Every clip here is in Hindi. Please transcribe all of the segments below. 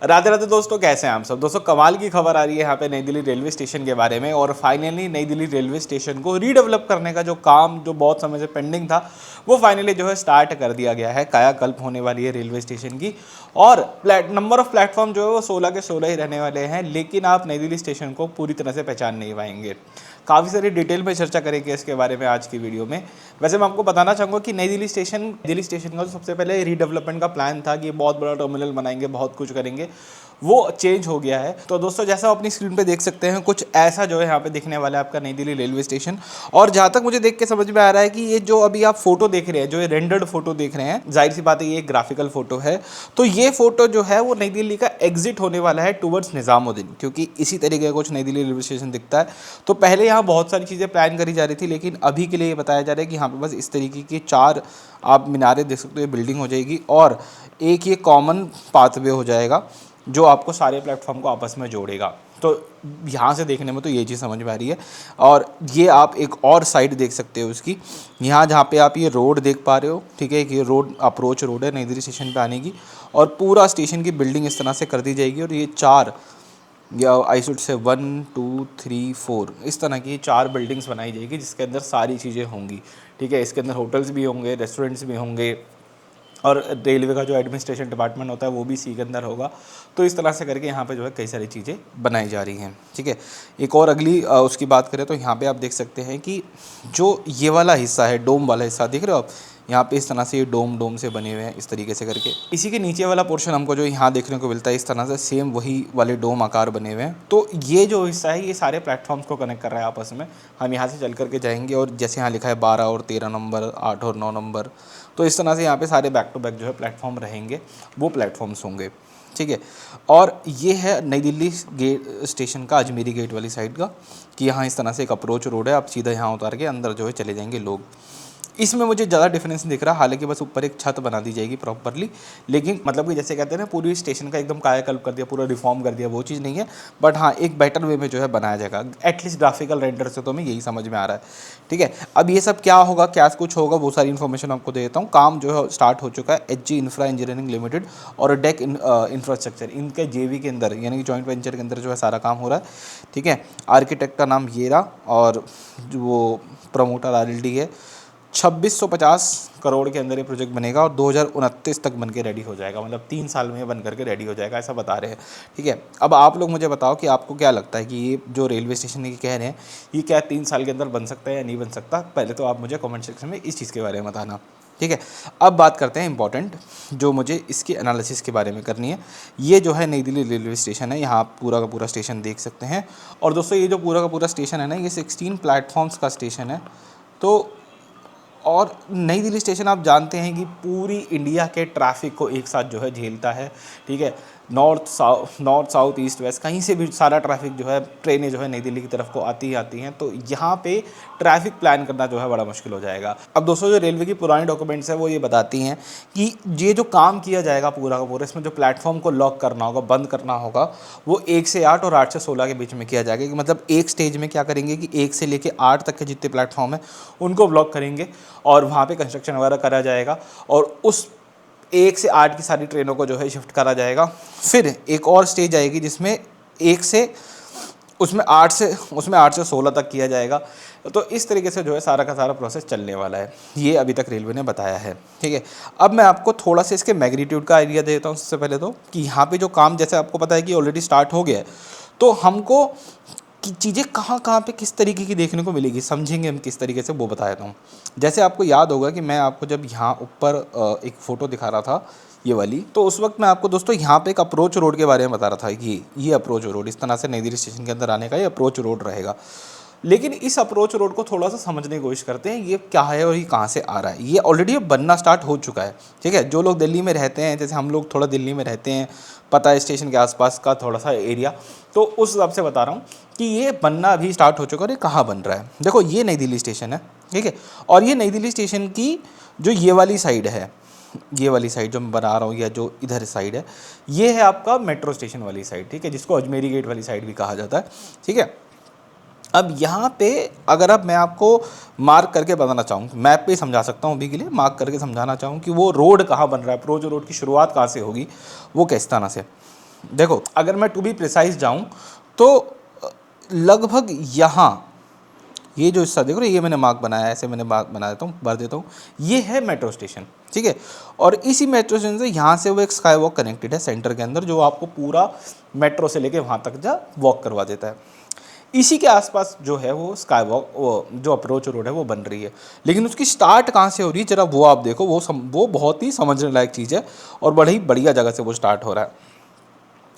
राधे राधे दोस्तों, कैसे हैं आप सब। दोस्तों कमाल की खबर आ रही है यहाँ पे नई दिल्ली रेलवे स्टेशन के बारे में। और फाइनली नई दिल्ली रेलवे स्टेशन को रीडेवलप करने का जो काम जो बहुत समय से पेंडिंग था वो फाइनली जो है स्टार्ट कर दिया गया है। कायाकल्प होने वाली है रेलवे स्टेशन की। और नंबर ऑफ प्लेटफॉर्म जो है वो 16 के 16 ही रहने वाले हैं, लेकिन आप नई दिल्ली स्टेशन को पूरी तरह से पहचान नहीं पाएंगे। काफ़ी सारी डिटेल में चर्चा करेंगे इसके बारे में आज की वीडियो में। वैसे मैं आपको बताना चाहूँगा कि नई दिल्ली स्टेशन का जो सबसे पहले रीडेवलपमेंट का प्लान था कि बहुत बड़ा टर्मिनल बनाएंगे, बहुत कुछ करेंगे, वो चेंज हो गया है। तो दोस्तों जैसा आप अपनी स्क्रीन पे देख सकते हैं, कुछ ऐसा जो है यहाँ पे दिखने वाला है आपका नई दिल्ली रेलवे स्टेशन। और जहाँ तक मुझे देख के समझ में आ रहा है कि ये जो अभी आप फोटो देख रहे हैं, जो ये रेंडर्ड फोटो देख रहे हैं, जाहिर सी बात है ये एक ग्राफिकल फोटो है। तो ये फोटो जो है वो नई दिल्ली का एग्जिट होने वाला है टूवर्ड्स निजामुद्दीन, क्योंकि इसी तरीके का कुछ नई दिल्ली रेलवे स्टेशन दिखता है। तो पहले यहाँ बहुत सारी चीज़ें प्लान करी जा रही थी, लेकिन अभी के लिए ये बताया जा रहा है कि यहाँ पे बस इस तरीके की 4 आप मीनारें देख सकते हो, ये बिल्डिंग हो जाएगी और एक ये कॉमन पाथवे हो जाएगा जो आपको सारे प्लेटफॉर्म को आपस में जोड़ेगा। तो यहाँ से देखने में तो ये चीज़ समझ में आ रही है। और ये आप एक और साइड देख सकते हो उसकी, यहाँ जहाँ पे आप ये रोड देख पा रहे हो, ठीक है, ये रोड अप्रोच रोड है नई दिल्ली स्टेशन पे आने की। और पूरा स्टेशन की बिल्डिंग इस तरह से कर दी जाएगी। और ये 4 या आई शुड से 1 2 3 4 इस तरह की 4 बिल्डिंग्स बनाई जाएगी, जिसके अंदर सारी चीज़ें होंगी। ठीक है, इसके अंदर होटल्स भी होंगे, रेस्टोरेंट्स भी होंगे, और रेलवे का जो एडमिनिस्ट्रेशन डिपार्टमेंट होता है वो भी इसी के अंदर होगा। तो इस तरह से करके यहाँ पे जो है कई सारी चीज़ें बनाई जा रही हैं। ठीक है, एक और अगली उसकी बात करें तो यहाँ पे आप देख सकते हैं कि जो ये वाला हिस्सा है, डोम वाला हिस्सा देख रहे हो आप, यहाँ पे इस तरह से ये डोम से बने हुए हैं इस तरीके से करके। इसी के नीचे वाला पोर्शन हमको जो यहाँ देखने को मिलता है इस तरह से सेम वही वाले डोम आकार बने हुए हैं। तो ये जो हिस्सा है ये सारे प्लेटफॉर्म्स को कनेक्ट कर रहा है आपस में। हम यहाँ से चल करके जाएंगे और जैसे यहाँ लिखा है 12 और 13 नंबर, 8 और 9 नंबर, तो इस तरह से यहाँ पे सारे बैक टू बैक जो है प्लेटफॉर्म रहेंगे, वो प्लेटफॉर्म्स होंगे। ठीक है, और ये है नई दिल्ली गेट स्टेशन का अजमेरी गेट वाली साइड का, कि यहाँ इस तरह से एक अप्रोच रोड है, आप सीधा यहाँ उतार के अंदर जो है चले जाएंगे लोग। इसमें मुझे ज़्यादा डिफरेंस नहीं दिख रहा, हालांकि बस ऊपर एक छत बना दी जाएगी प्रॉपरली, लेकिन मतलब कि जैसे कहते हैं ना पूरी स्टेशन का एकदम कायाकल्प कर दिया, पूरा रिफॉर्म कर दिया, वो चीज़ नहीं है। बट हाँ, एक बेटर वे में जो है बनाया जाएगा, एटलीस्ट ग्राफिकल रेंडर से तो हमें यही समझ में आ रहा है। ठीक है, अब ये सब क्या होगा, क्या कुछ होगा, वो सारी इन्फॉर्मेशन आपको दे देता हूँ। काम जो है स्टार्ट हो चुका है। H G infra engineering limited और डेक इंफ्रास्ट्रक्चर, इनके जेवी के अंदर यानी कि जॉइंट वेंचर के अंदर जो है सारा काम हो रहा है। ठीक है, आर्किटेक्ट का नाम ये रहा और वो प्रमोटर RLD है। 2650 करोड़ के अंदर ये प्रोजेक्ट बनेगा और 2029 तक बन के रेडी हो जाएगा, मतलब 3 साल में बन करके रेडी हो जाएगा, ऐसा बता रहे हैं। ठीक है, अब आप लोग मुझे बताओ कि आपको क्या लगता है कि ये जो रेलवे स्टेशन ये कह रहे हैं, ये क्या 3 साल के अंदर बन सकता है या नहीं बन सकता। पहले तो आप मुझे कमेंट सेक्शन में इस चीज़ के बारे में बताना। ठीक है, अब बात करते हैं इंपॉर्टेंट जो मुझे इसकी एनालिसिस के बारे में करनी है। ये जो है नई दिल्ली रेलवे स्टेशन है, यहाँ आप पूरा का पूरा स्टेशन देख सकते हैं। और दोस्तों ये जो पूरा का पूरा स्टेशन है ना, ये 16 प्लेटफॉर्म्स का स्टेशन है। तो और नई दिल्ली स्टेशन आप जानते हैं कि पूरी इंडिया के ट्रैफिक को एक साथ जो है झेलता है। ठीक है, नॉर्थ साउथ ईस्ट वेस्ट कहीं से भी सारा ट्रैफिक जो है, ट्रेनें जो है नई दिल्ली की तरफ को आती ही आती हैं। तो यहाँ पे ट्रैफिक प्लान करना जो है बड़ा मुश्किल हो जाएगा। अब दोस्तों जो रेलवे की पुरानी डॉक्यूमेंट्स है वो ये बताती हैं कि ये जो काम किया जाएगा पूरा का पूरा, इसमें जो प्लेटफॉर्म को लॉक करना होगा, बंद करना होगा, वो 1 से 8 और 8 से 16 के बीच में किया जाएगा। कि मतलब एक स्टेज में क्या करेंगे कि 1 से लेकर 8 तक के जितने प्लेटफॉर्म हैं उनको ब्लॉक करेंगे और वहाँ पे कंस्ट्रक्शन वगैरह करा जाएगा और उस 1 से 8 की सारी ट्रेनों को जो है शिफ्ट करा जाएगा। फिर एक और स्टेज आएगी जिसमें 1 से उसमें 8 से 16 तक किया जाएगा। तो इस तरीके से जो है सारा का सारा प्रोसेस चलने वाला है, ये अभी तक रेलवे ने बताया है। ठीक है, अब मैं आपको थोड़ा सा इसके मैग्नीट्यूड का आइडिया देता हूँ। सबसे पहले तो कि यहाँ पे जो काम जैसे आपको पता है कि ऑलरेडी स्टार्ट हो गया है, तो हमको कि चीज़ें कहाँ कहाँ पे किस तरीके की देखने को मिलेगी, समझेंगे हम किस तरीके से, वो बता देता हूँ। जैसे आपको याद होगा कि मैं आपको जब यहाँ ऊपर एक फ़ोटो दिखा रहा था ये वाली, तो उस वक्त मैं आपको दोस्तों यहाँ पे एक अप्रोच रोड के बारे में बता रहा था कि ये अप्रोच रोड इस तरह से नई दिल्ली स्टेशन के अंदर आने का ये अप्रोच रोड रहेगा। लेकिन इस अप्रोच रोड को थोड़ा सा समझने की कोशिश करते हैं, ये क्या है और ये कहाँ से आ रहा है। ये ऑलरेडी बनना स्टार्ट हो चुका है। ठीक है, जो लोग दिल्ली में रहते हैं, जैसे हम लोग थोड़ा दिल्ली में रहते हैं, पता है स्टेशन के आसपास का थोड़ा सा एरिया, तो उस हिसाब से बता रहा हूँ कि ये बनना अभी स्टार्ट हो चुका है। और ये कहाँ बन रहा है, देखो ये नई दिल्ली स्टेशन है। ठीक है, और ये नई दिल्ली स्टेशन की जो ये वाली साइड है, ये वाली साइड जो मैं बना रहा हूँ या जो इधर साइड है, ये है आपका मेट्रो स्टेशन वाली साइड। ठीक है, जिसको अजमेरी गेट वाली साइड भी कहा जाता है। ठीक है, अब यहाँ पे अगर अब मैं आपको मार्क करके बताना चाहूँ, मैप पे समझा सकता हूँ अभी के लिए, मार्क करके समझाना चाहूँ कि वो रोड कहाँ बन रहा है, अप्रोच रोड की शुरुआत कहाँ से होगी, वो किस तरह से। देखो अगर मैं टू बी प्रिसाइज जाऊँ तो लगभग यहाँ ये जो हिस्सा देख रहे हो, ये मैंने मार्क बनाया है, ऐसे मैंने मार्क बना देता हूँ, भर देता हूँ, ये है मेट्रो स्टेशन, ठीक है। और इसी मेट्रो स्टेशन से यहाँ से वो एक स्काई वॉक कनेक्टेड है सेंटर के अंदर, जो आपको पूरा मेट्रो से लेके वहाँ तक जा वॉक करवा देता है। इसी के आसपास जो है वो स्काई वॉक, वो जो अप्रोच रोड है वो बन रही है, लेकिन उसकी स्टार्ट कहाँ से हो रही है जरा वो आप देखो, वो बहुत ही समझने लायक चीज़ है और बड़ी बढ़िया जगह से वो स्टार्ट हो रहा है।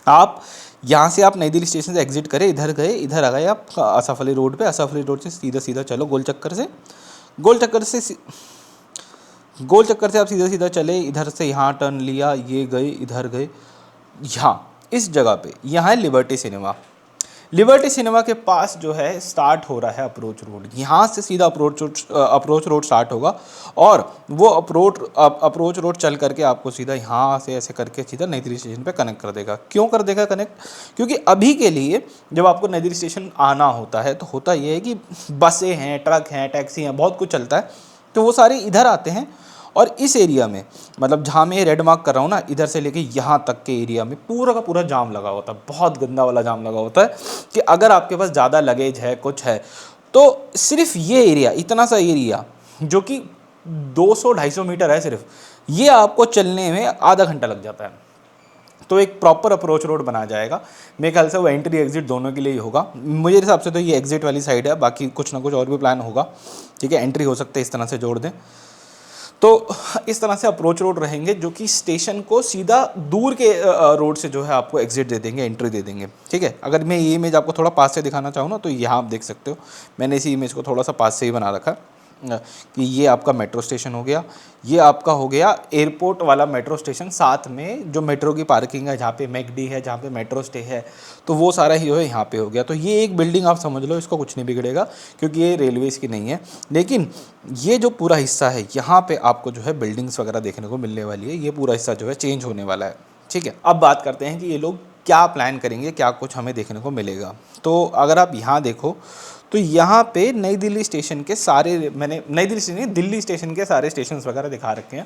आप यहाँ से आप नई दिल्ली स्टेशन से एग्जिट करें, इधर गए, इधर आ गए आप असफ अली रोड पे, असफ अली रोड से सीधा सीधा चलो गोल चक्कर से, गोल चक्कर से आप सीधा सीधा चले, इधर से यहाँ टर्न लिया, ये गए, इधर गए, यहाँ इस जगह पे यहाँ है लिबर्टी सिनेमा। लिबर्टी सिनेमा के पास जो है स्टार्ट हो रहा है अप्रोच रोड, यहाँ से सीधा अप्रोच रोड स्टार्ट होगा और वो अप्रोच रोड चल करके आपको सीधा यहाँ से ऐसे करके सीधा नई दिल्ली स्टेशन पे कनेक्ट कर देगा। क्यों कर देगा कनेक्ट? क्योंकि अभी के लिए जब आपको नई दिल्ली स्टेशन आना होता है तो होता ये है कि बसें हैं, ट्रक हैं, टैक्सी हैं, बहुत कुछ चलता है, तो वो सारे इधर आते हैं और इस एरिया में, मतलब जहाँ मैं रेड मार्क कर रहा हूँ ना, इधर से लेके यहाँ तक के एरिया में पूरा का पूरा जाम लगा होता है, बहुत गंदा वाला जाम लगा होता है कि अगर आपके पास ज़्यादा लगेज है, कुछ है, तो सिर्फ ये एरिया, इतना सा एरिया जो कि 200-250 मीटर है, सिर्फ ये आपको चलने में आधा घंटा लग जाता है। तो एक प्रॉपर अप्रोच रोड बनाया जाएगा, मेरे ख्याल से वो एंट्री एग्जिट दोनों के लिए ही होगा। मुझे हिसाब से तो ये एग्जिट वाली साइड है, बाकी कुछ ना कुछ और भी प्लान होगा, ठीक है। एंट्री हो सकते हैं इस तरह से जोड़ दें, तो इस तरह से अप्रोच रोड रहेंगे जो कि स्टेशन को सीधा दूर के रोड से जो है आपको एग्जिट दे देंगे, एंट्री दे देंगे, ठीक है। अगर मैं ये इमेज आपको थोड़ा पास से दिखाना चाहूँ ना, तो यहाँ आप देख सकते हो, मैंने इसी इमेज को थोड़ा सा पास से ही बना रखा है कि ये आपका मेट्रो स्टेशन हो गया, ये आपका हो गया एयरपोर्ट वाला मेट्रो स्टेशन, साथ में जो मेट्रो की पार्किंग है, जहाँ पे मैकडी है, जहाँ पे मेट्रो स्टे है, तो वो सारा ही जो है यहाँ पे हो गया। तो ये एक बिल्डिंग आप समझ लो, इसको कुछ नहीं बिगड़ेगा क्योंकि ये रेलवेज़ की नहीं है, लेकिन ये जो पूरा हिस्सा है यहाँ पे आपको जो है बिल्डिंग्स वगैरह देखने को मिलने वाली है, ये पूरा हिस्सा जो है चेंज होने वाला है, ठीक है। अब बात करते हैं कि ये लोग क्या प्लान करेंगे, क्या कुछ हमें देखने को मिलेगा। तो अगर आप यहाँ देखो तो यहाँ पे नई दिल्ली स्टेशन के सारे, मैंने नई दिल्ली स्टेशन, दिल्ली स्टेशन के सारे स्टेशन वगैरह दिखा रखे हैं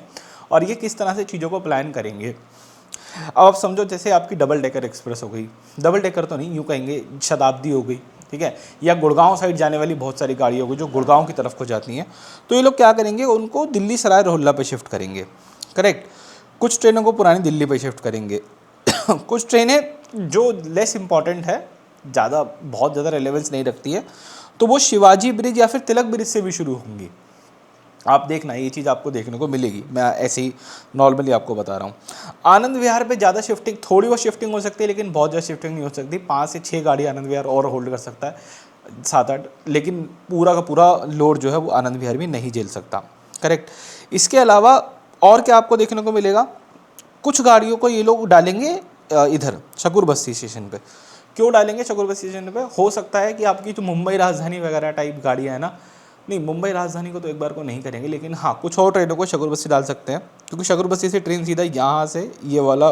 और ये किस तरह से चीज़ों को प्लान करेंगे। अब आप समझो जैसे आपकी डबल डेकर एक्सप्रेस हो गई, डबल डेकर तो नहीं, यूँ कहेंगे शताब्दी हो गई, ठीक है, या गुड़गांव साइड जाने वाली बहुत सारी गाड़ी हो गई जो गुड़गांव की तरफ को जाती हैं, तो ये लोग क्या करेंगे, उनको दिल्ली सराय रोहिल्ला पे शिफ्ट करेंगे, करेक्ट। कुछ ट्रेनों को पुरानी दिल्ली पे शिफ्ट करेंगे कुछ ट्रेनें जो लेस इंपॉर्टेंट है, बहुत ज़्यादा रेलेवेंस नहीं रखती है, तो वो शिवाजी ब्रिज या फिर तिलक ब्रिज से भी शुरू होंगी। आप देखना, ये चीज़ आपको देखने को मिलेगी, मैं ऐसे ही नॉर्मली आपको बता रहा हूँ। आनंद विहार पे ज़्यादा शिफ्टिंग, थोड़ी बहुत शिफ्टिंग हो सकती है, लेकिन बहुत ज़्यादा शिफ्टिंग नहीं हो सकती। 5 से 6 गाड़ी आनंद विहार और होल्ड कर सकता है, 7-8, लेकिन पूरा का पूरा लोड जो है वो आनंद विहार भी नहीं झेल सकता, करेक्ट। इसके अलावा और क्या आपको देखने को मिलेगा, कुछ गाड़ियों को ये लोग डालेंगे इधर शकूर बस्ती स्टेशन पे। क्यों डालेंगे शकूर बस्ती स्टेशन पे? हो सकता है कि आपकी जो मुंबई राजधानी वगैरह टाइप गाड़ियाँ हैं ना, नहीं मुंबई राजधानी को तो एक बार को नहीं करेंगे, लेकिन हाँ कुछ और ट्रेनों को शकूर बस्ती डाल सकते हैं, क्योंकि शकूर बस्ती से ट्रेन सीधा यहाँ से ये वाला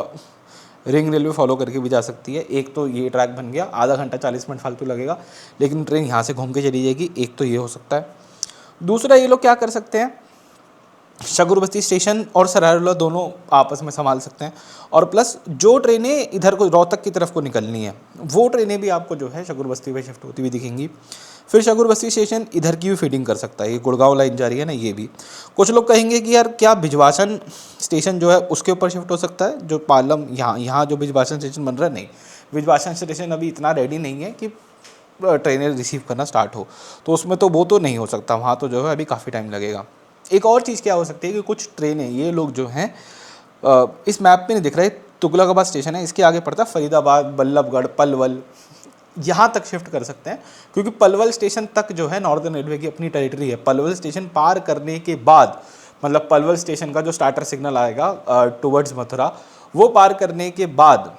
रिंग रेलवे फॉलो करके भी जा सकती है। एक तो ये ट्रैक बन गया, आधा घंटा 40 मिनट फालतू लगेगा, लेकिन ट्रेन यहाँ से घूम के चली जाएगी, एक तो ये हो सकता है। दूसरा ये लोग क्या कर सकते हैं, शकूर बस्ती स्टेशन और सरायरोला दोनों आपस में संभाल सकते हैं, और प्लस जो ट्रेनें इधर को रोहतक की तरफ को निकलनी है वो ट्रेनें भी आपको जो है शकूर बस्ती पे शिफ्ट होती हुई दिखेंगी। फिर शकूर बस्ती स्टेशन इधर की भी फीडिंग कर सकता है, ये गुड़गांव लाइन जा रही है ना, ये भी। कुछ लोग कहेंगे कि यार क्या भिजवासन स्टेशन जो है उसके ऊपर शिफ्ट हो सकता है, जो पालम यहाँ जो भिजवासन स्टेशन बन रहा है, नहीं, भिजवासन स्टेशन अभी इतना रेडी नहीं है कि ट्रेनें रिसीव करना स्टार्ट हो, तो उसमें तो वो तो नहीं हो सकता, वहाँ तो जो है अभी काफ़ी टाइम लगेगा। एक और चीज़ क्या हो सकती है कि कुछ ट्रेनें ये लोग जो हैं इस मैप पे नहीं दिख रहे, तुगलकाबाद स्टेशन है, इसके आगे पड़ता है फरीदाबाद, बल्लभगढ़, पलवल, यहाँ तक शिफ्ट कर सकते हैं, क्योंकि पलवल स्टेशन तक जो है नॉर्दर्न रेलवे की अपनी टेरिटरी है। पलवल स्टेशन पार करने के बाद, मतलब पलवल स्टेशन का जो स्टार्टर सिग्नल आएगा टुवर्ड्स मथुरा, वो पार करने के बाद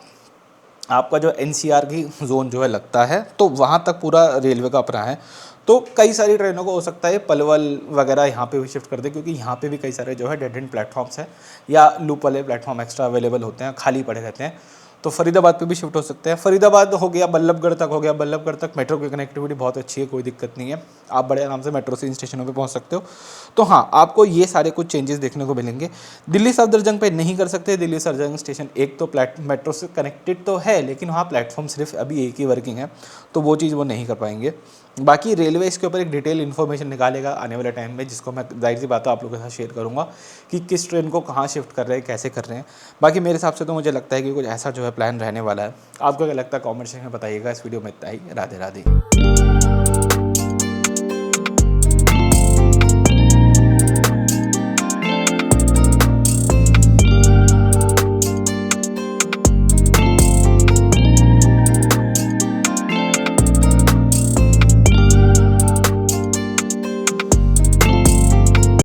आपका जो NCR की जोन जो है लगता है, तो वहाँ तक पूरा रेलवे का अपना है। तो कई सारी ट्रेनों को हो सकता है पलवल वगैरह यहाँ पे भी शिफ्ट कर दे, क्योंकि यहाँ पे भी कई सारे जो है डेड एंड प्लेटफॉर्म्स हैं या लूप वाले प्लेटफॉर्म एक्स्ट्रा अवेलेबल होते हैं, खाली पड़े रहते हैं। तो फरीदाबाद पे भी शिफ्ट हो सकते हैं। फरीदाबाद हो गया, बल्लभगढ़ तक हो गया, बल्लभगढ़ तक मेट्रो की कनेक्टिविटी बहुत अच्छी है, कोई दिक्कत नहीं है, आप बड़े आराम से मेट्रो से इन स्टेशनों पे पहुंच सकते हो। तो हाँ, आपको ये सारे कुछ चेंजेस देखने को मिलेंगे। दिल्ली सफदरजंग पे नहीं कर सकते। दिल्ली सफदरजंग स्टेशन एक तो मेट्रो से कनेक्टेड तो है, लेकिन वहाँ प्लेटफॉर्म सिर्फ अभी एक ही वर्किंग है, तो वो चीज़ वो नहीं कर पाएंगे। बाकी रेलवे इसके ऊपर एक डिटेल इन्फॉर्मेशन निकालेगा आने वाले टाइम में, जिसको मैं जाहिर सी बात है आप लोगों के साथ शेयर करूँगा कि किस ट्रेन को कहाँ शिफ्ट कर रहे हैं, कैसे कर रहे हैं। बाकी मेरे हिसाब से तो मुझे लगता है कि कुछ ऐसा जो है प्लान रहने वाला है। आपको क्या लगता है कमेंट सेक्शन में बताइएगा। इस वीडियो में इतना ही। राधे राधे।